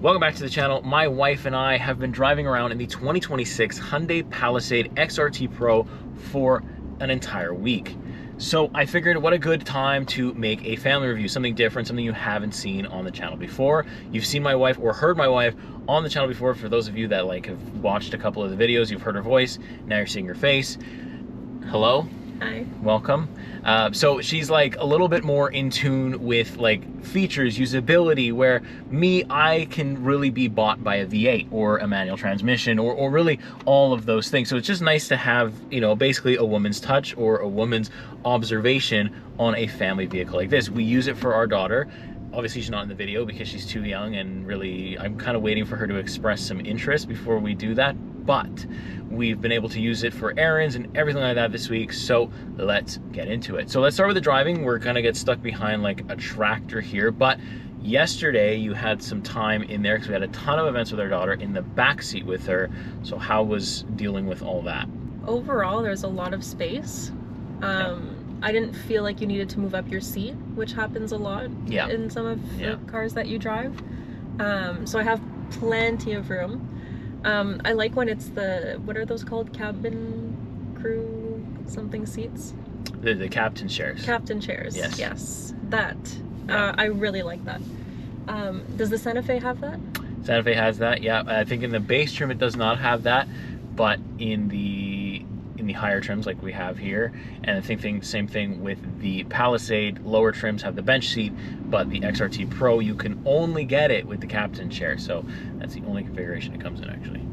Welcome back to the channel. My wife and I have been driving around in the 2026 Hyundai Palisade XRT Pro for an entire week. So I figured what a good time to make a family review, something different, something you haven't seen on the channel before. You've seen my wife or heard my wife on the channel before. For those of you that have watched a couple of the videos, you've heard her voice, now you're seeing her face. Hello. Hi. Welcome. So she's like a little bit more in tune with like features, usability, where I can really be bought by a V8 or a manual transmission or really all of those things. So it's just nice to have, you know, basically a woman's touch or a woman's observation on a family vehicle like this. We use it for our daughter. Obviously she's not in the video because she's too young, and really I'm kind of waiting for her to express some interest before we do that. But we've been able to use it for errands and everything like that this week, so let's get into it. So let's start with the driving. We're gonna get stuck behind like a tractor here, but yesterday you had some time in there because we had a ton of events with our daughter in the back seat with her. So how was dealing with all that? Overall, there's a lot of space. I didn't feel like you needed to move up your seat, which happens a lot in some of the cars that you drive. So I have plenty of room. I like when it's the, what are those called? Cabin crew something seats? The captain chairs. Captain chairs. Yes. Yes. That. I really like that. Does the Santa Fe have that? Santa Fe has that, yeah. I think in the base trim it does not have that, but in the higher trims like we have here, and I think same thing with the Palisade, lower trims have the bench seat, but the XRT Pro you can only get it with the captain chair, so that's the only configuration it comes in actually.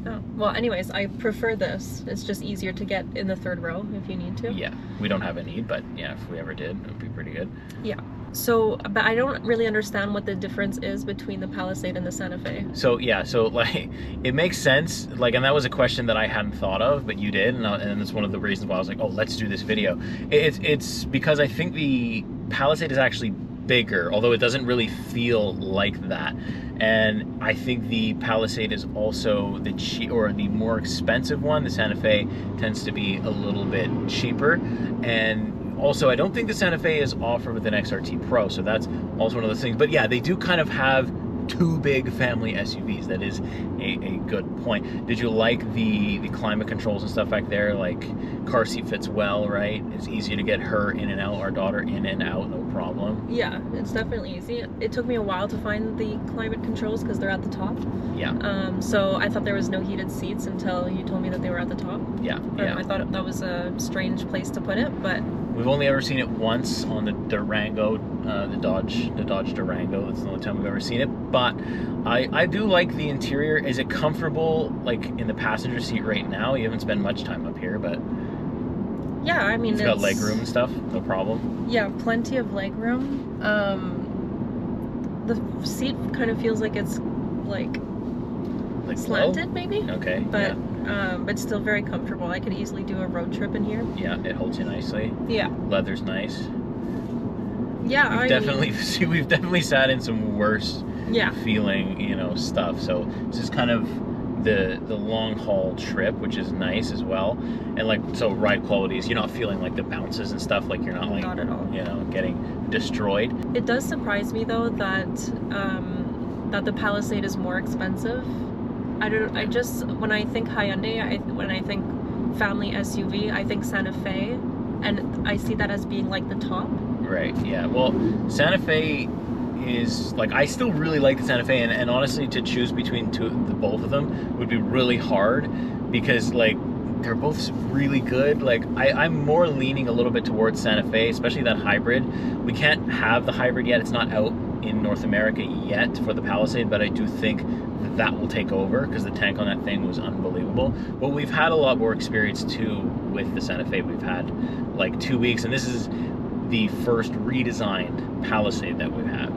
Oh, well anyways, I prefer this. It's just easier to get in the third row if you need to. Yeah, we don't have a need, but yeah, if we ever did, it would be pretty good. Yeah. So, but I don't really understand what the difference is between the Palisade and the Santa Fe. So yeah, so like it makes sense, like, and that was a question that I hadn't thought of, but you did, and it's one of the reasons why I was like, oh, let's do this video. It's because I think the Palisade is actually bigger, although it doesn't really feel like that. And I think the Palisade is also the more expensive one. The Santa Fe tends to be a little bit cheaper, and also, I don't think the Santa Fe is offered with an XRT Pro, so that's also one of those things. But yeah, they do kind of have two big family SUVs. That is a good point. Did you like the climate controls and stuff back there? Like, car seat fits well, right? It's easy to get her in and out, our daughter in and out, no problem. Yeah, it's definitely easy. It took me a while to find the climate controls because they're at the top. Yeah. So I thought there was no heated seats until you told me that they were at the top. Yeah. I thought that was a strange place to put it, but we've only ever seen it once on the Durango, the Dodge Durango. That's the only time we've ever seen it. But I do like the interior. Is it comfortable, like in the passenger seat right now? You haven't spent much time up here, but yeah, I mean, it's got leg room and stuff, no problem. Yeah, plenty of leg room. The seat kind of feels like it's like slanted, low? Maybe. Okay. But but still very comfortable. I could easily do a road trip in here. Yeah, it holds you nicely. Yeah. Leather's nice. Yeah, we've definitely sat in some worse feeling, you know, stuff. So this is kind of the long haul trip, which is nice as well. And like, so ride quality is, you're not feeling like the bounces and stuff, like you're not like, not at all, you know, getting destroyed. It does surprise me though that that the Palisade is more expensive. I just, when I think Hyundai, when I think family SUV, I think Santa Fe, and I see that as being like the top. Right, yeah. Well, Santa Fe is, like, I still really like the Santa Fe, and honestly, to choose between both of them would be really hard, because, like, they're both really good. Like, I'm more leaning a little bit towards Santa Fe, especially that hybrid. We can't have the hybrid yet. It's not out in North America yet for the Palisade, but I do think that will take over because the tank on that thing was unbelievable. But we've had a lot more experience too with the Santa Fe. We've had like 2 weeks, and this is the first redesigned Palisade that we've had.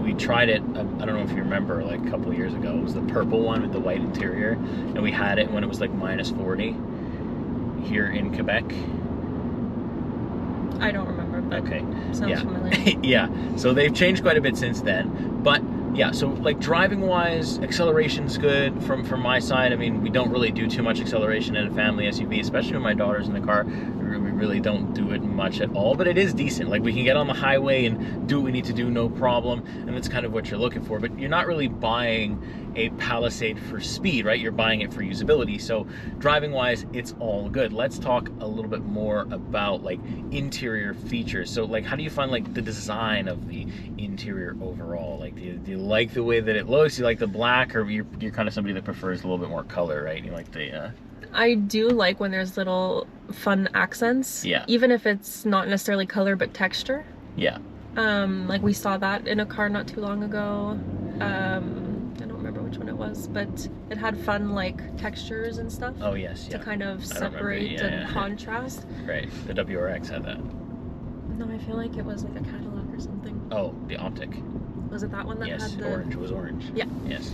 We tried it, I don't know if you remember, like a couple of years ago. It was the purple one with the white interior, and we had it when it was like -40 here in Quebec. I don't remember, but okay. Sounds familiar. Yeah, so they've changed quite a bit since then, but yeah, so like driving wise, acceleration's good from my side. I mean, we don't really do too much acceleration in a family SUV, especially when my daughter's in the car. We really don't do it much at all, but it is decent. Like, we can get on the highway and do what we need to do, no problem, and that's kind of what you're looking for. But you're not really buying a Palisade for speed, right? You're buying it for usability. So driving wise, it's all good. Let's talk a little bit more about like interior features. So like, how do you find like the design of the interior overall? Like, do you like the way that it looks? Do you like the black, or you're kind of somebody that prefers a little bit more color, right? You like the I do like when there's little fun accents. Yeah. Even if it's not necessarily color, but texture. Yeah. Like we saw that in a car not too long ago. I don't remember which one it was, but it had fun like textures and stuff. Oh yes, yeah. To kind of separate and contrast. Right. The WRX had that. No, I feel like it was like a Cadillac or something. Oh, the Optic. Was it that one that had the... orange. It was orange. Yeah. Yes.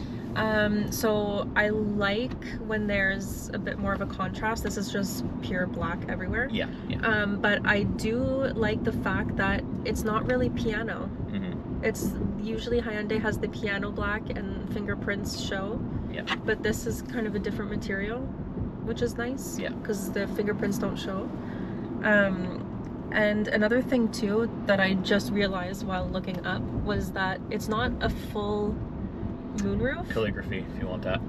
So I like when there's a bit more of a contrast. This is just pure black everywhere. Yeah, yeah. But I do like the fact that it's not really piano. Mm-hmm. It's usually Hyundai has the piano black and fingerprints show. Yeah. But this is kind of a different material, which is nice. Yeah. Because the fingerprints don't show. And another thing too that I just realized while looking up was that it's not a full moonroof. Calligraphy, if you want that.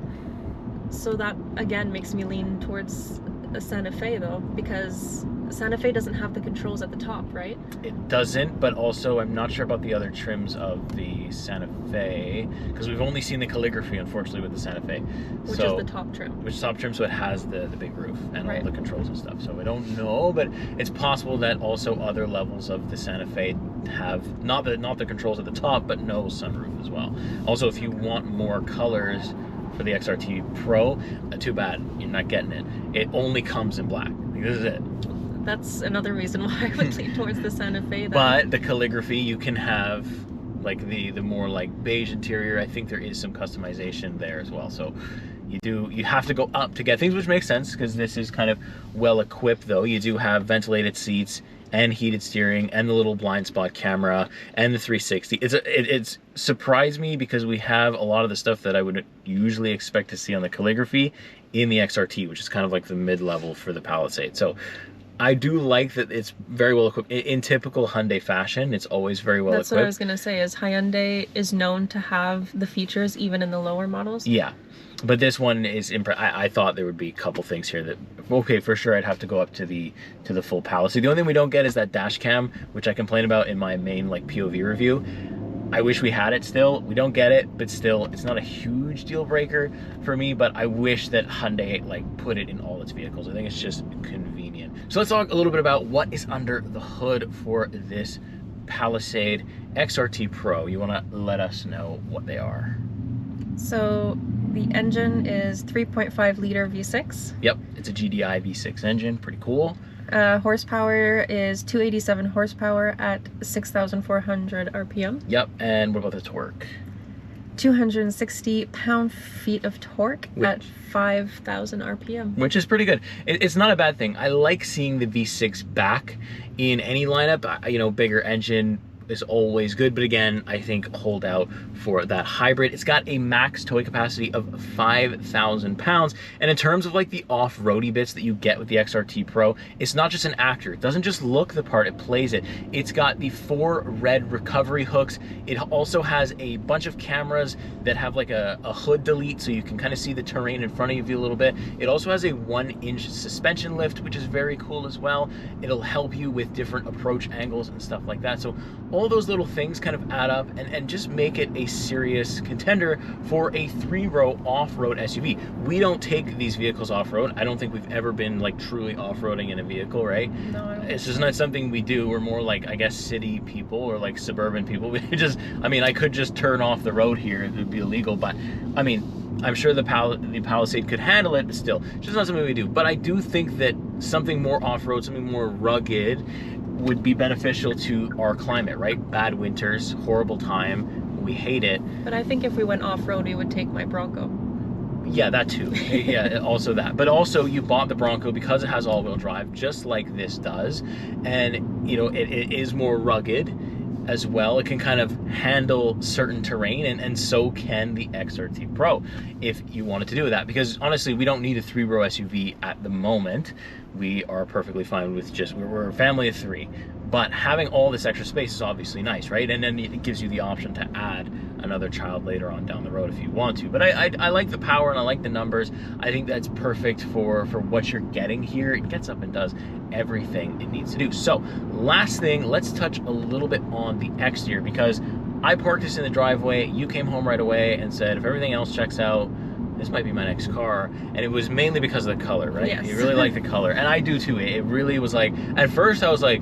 So that again makes me lean towards a Santa Fe though, because Santa Fe doesn't have the controls at the top, right? It doesn't, but also I'm not sure about the other trims of the Santa Fe, because we've only seen the calligraphy, unfortunately, with the Santa Fe. Which is the top trim. Which is top trim, so it has the big roof and right. all the controls and stuff. So I don't know, but it's possible that also other levels of the Santa Fe have not the controls at the top, but no sunroof as well. Also, if you want more colors for the XRT Pro, too bad, you're not getting it. It only comes in black. Like, this is it. That's another reason why I would lean towards the Santa Fe then. But the calligraphy, you can have like the more like beige interior. I think there is some customization there as well. So you have to go up to get things, which makes sense because this is kind of well equipped though. You do have ventilated seats and heated steering and the little blind spot camera and the 360. It's surprised me because we have a lot of the stuff that I would usually expect to see on the calligraphy in the XRT, which is kind of like the mid-level for the Palisade. So I do like that it's very well equipped. In typical Hyundai fashion, it's always very well equipped. That's what I was gonna say, is Hyundai is known to have the features even in the lower models. Yeah. But this one is I thought there would be a couple things here that, okay, for sure I'd have to go up to the full Palisade. The only thing we don't get is that dash cam, which I complain about in my main like POV review. I wish we had it still. We don't get it, but still, it's not a huge deal breaker for me, but I wish that Hyundai like put it in all its vehicles. I think it's just convenient. So let's talk a little bit about what is under the hood for this Palisade XRT Pro. You want to let us know what they are? So the engine is 3.5 liter V6. Yep, it's a GDI V6 engine, pretty cool. Horsepower is 287 horsepower at 6,400 RPM. Yep, and what about the torque? 260 pound-feet of torque at 5,000 RPM. Which is pretty good. It's not a bad thing. I like seeing the V6 back in any lineup. You know, bigger engine is always good, but again, I think hold out for that hybrid. It's got a max towing capacity of 5,000 pounds, and in terms of like the off-roady bits that you get with the XRT Pro, it's not just an actor. It doesn't just look the part, it plays it. It's got the 4 red recovery hooks. It also has a bunch of cameras that have like a hood delete, so you can kind of see the terrain in front of you a little bit. It also has a 1-inch suspension lift, which is very cool as well. It'll help you with different approach angles and stuff like that. So all those little things kind of add up and just make it a serious contender for a 3-row off-road SUV. We don't take these vehicles off-road. I don't think we've ever been like truly off-roading in a vehicle, right? No, I don't. It's just not something we do. We're more like, I guess, city people or like suburban people. We just, I mean, I could just turn off the road here. It would be illegal, but I mean, I'm sure the Palisade could handle it, but still, it's just not something we do. But I do think that something more off-road, something more rugged would be beneficial to our climate, right? Bad winters, horrible time, we hate it. But I think if we went off-road, we would take my Bronco. Yeah, that too. Yeah, also that. But also you bought the Bronco because it has all-wheel drive, just like this does. And, you know, it is more rugged. as well. It can kind of handle certain terrain, and so can the XRT Pro if you wanted to do that, because honestly we don't need a 3-row SUV at the moment. We are perfectly fine with just, we're a family of 3, but having all this extra space is obviously nice, right? And then it gives you the option to add another child later on down the road if you want to. But I like the power and I like the numbers. I think that's perfect for what you're getting here. It gets up and does everything it needs to do. So last thing, let's touch a little bit on the exterior, because I parked this in the driveway. You came home right away and said, if everything else checks out, this might be my next car. And it was mainly because of the color, right? Yes. You really like the color, and I do too. It really was like, at first I was like,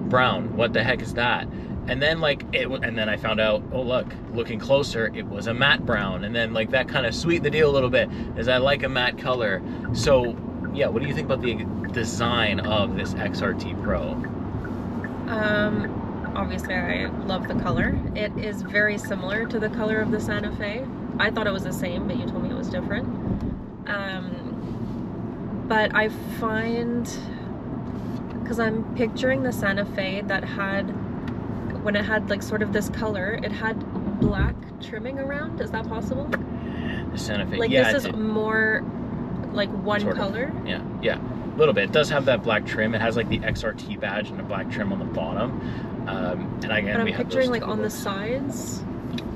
brown, what the heck is that? And then and then I found out, oh look, looking closer, it was a matte brown. And then that kind of sweetened the deal a little bit, as I like a matte color. So yeah, what do you think about the design of this XRT Pro? Obviously I love the color. It is very similar to the color of the Santa Fe. I thought it was the same, but you told me it was different. But I find, because I'm picturing the Santa Fe that had, when it had sort of this color, it had black trimming around. Is that possible? The Santa Fe, yeah. This is more one sort color. Of. Yeah, a little bit. It does have that black trim. It has the XRT badge and a black trim on the bottom. And again, but I'm picturing on the sides.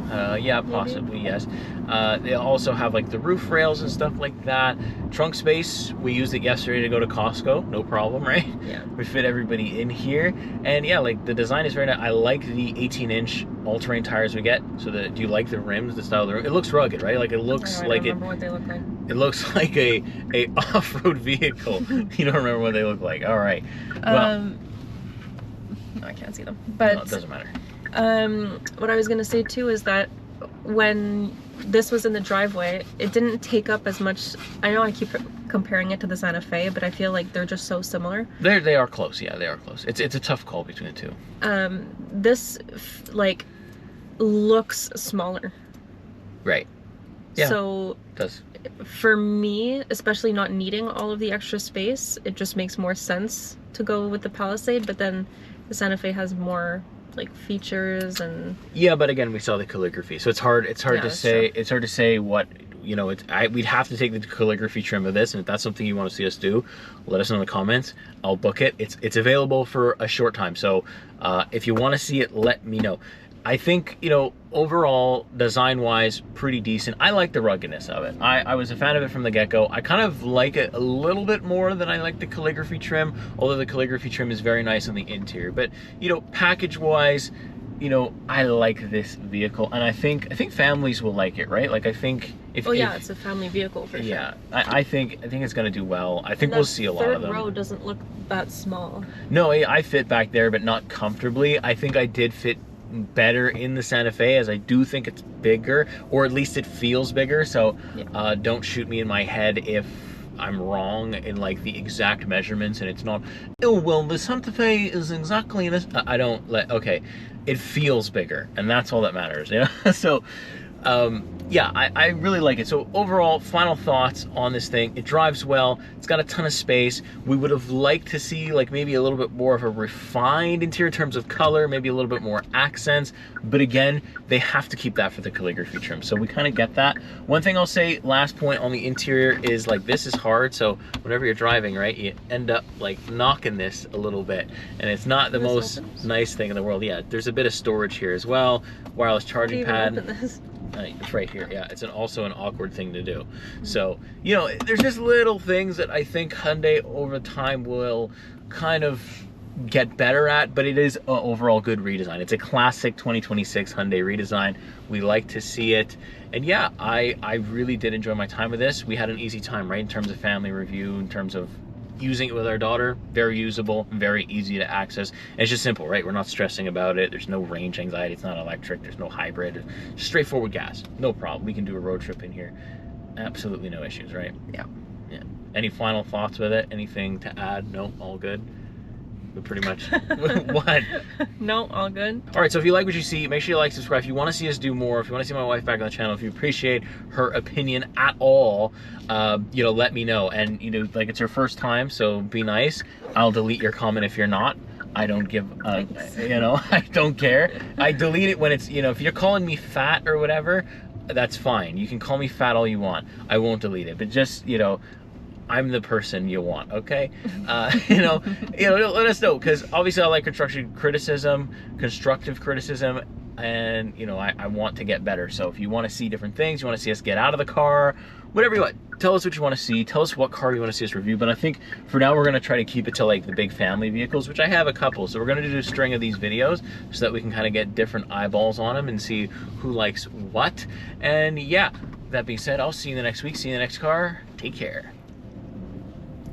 Yeah, possibly, maybe? Yes. They also have the roof rails and stuff like that. Trunk space, we used it yesterday to go to Costco, no problem, right? Yeah. We fit everybody in here. And yeah, the design is very nice. I like the 18-inch all-terrain tires we get. So do you like the rims, the style of the rim? It looks rugged, right? It looks I don't remember what they look like. It looks like a off-road vehicle. You don't remember what they look like. All right. Well, no, I can't see them. But no, it doesn't matter. What I was going to say too is that when this was in the driveway, it didn't take up as much. I know I keep comparing it to the Santa Fe, but I feel like they're just so similar. They are close. Yeah, they are close. It's a tough call between the two. This looks smaller. Right. Yeah. So it does. For me, especially not needing all of the extra space, it just makes more sense to go with the Palisade. But then the Santa Fe has more features and but again, we saw the calligraphy, so it's hard to say. It's hard to say what we'd have to take the calligraphy trim of this, and if that's something you want to see us do, let us know in the comments. I'll book it. It's available for a short time, so if you want to see it, let me know. I think, overall, design-wise, pretty decent. I like the ruggedness of it. I was a fan of it from the get-go. I kind of like it a little bit more than I like the calligraphy trim, although the calligraphy trim is very nice on the interior. But, package-wise, I like this vehicle, and I think families will like it, right? I think if it's a family vehicle for sure. Yeah, I think it's gonna do well. I think we'll see a lot of them. The third row doesn't look that small. No, I fit back there, but not comfortably. I think I did fit better in the Santa Fe, as I do think it's bigger, or at least it feels bigger. So don't shoot me in my head if I'm wrong in the exact measurements and it's not, oh well, the Santa Fe is exactly this. I don't okay, it feels bigger, and that's all that matters. So yeah, I really like it. So overall, final thoughts on this thing. It drives well. It's got a ton of space. We would have liked to see maybe a little bit more of a refined interior in terms of color, maybe a little bit more accents. But again, they have to keep that for the calligraphy trim. So we kind of get that. One thing I'll say, last point on the interior, is this is hard. So whenever you're driving, right, you end up knocking this a little bit. And it's not the most nice thing in the world. Yeah, there's a bit of storage here as well. Wireless charging pad. It's right here. Yeah, it's also an awkward thing to do. So, there's just little things that I think Hyundai over time will kind of get better at, but it is an overall good redesign. It's a classic 2026 Hyundai redesign. We like to see it. And yeah, I really did enjoy my time with this. We had an easy time, right, in terms of family review, in terms of using it with our daughter. Very usable, very easy to access. And it's just simple, right? We're not stressing about it. There's no range anxiety. It's not electric. There's no hybrid. Just straightforward gas. No problem. We can do a road trip in here. Absolutely no issues, right? Yeah. Any final thoughts with it? Anything to add? No, all good. But pretty much. What? No, all good. All right, so if you like what you see, make sure you like, subscribe. If you want to see us do more, if you want to see my wife back on the channel, if you appreciate her opinion at all, let me know. And it's her first time, so be nice. I'll delete your comment if you're not. I don't give you know, I don't care. I delete it when it's, you know, if you're calling me fat or whatever, that's fine. You can call me fat all you want. I won't delete it. But just, you know, I'm the person you want, okay? You know, let us know, because obviously I like constructive criticism, and you know, I want to get better. So if you want to see different things, you want to see us get out of the car, whatever you want, tell us what you want to see, tell us what car you want to see us review. But I think for now we're going to try to keep it to like the big family vehicles, which I have a couple. So we're going to do a string of these videos so that we can kind of get different eyeballs on them and see who likes what. And yeah, that being said, I'll see you in the next week, see you in the next car. Take care.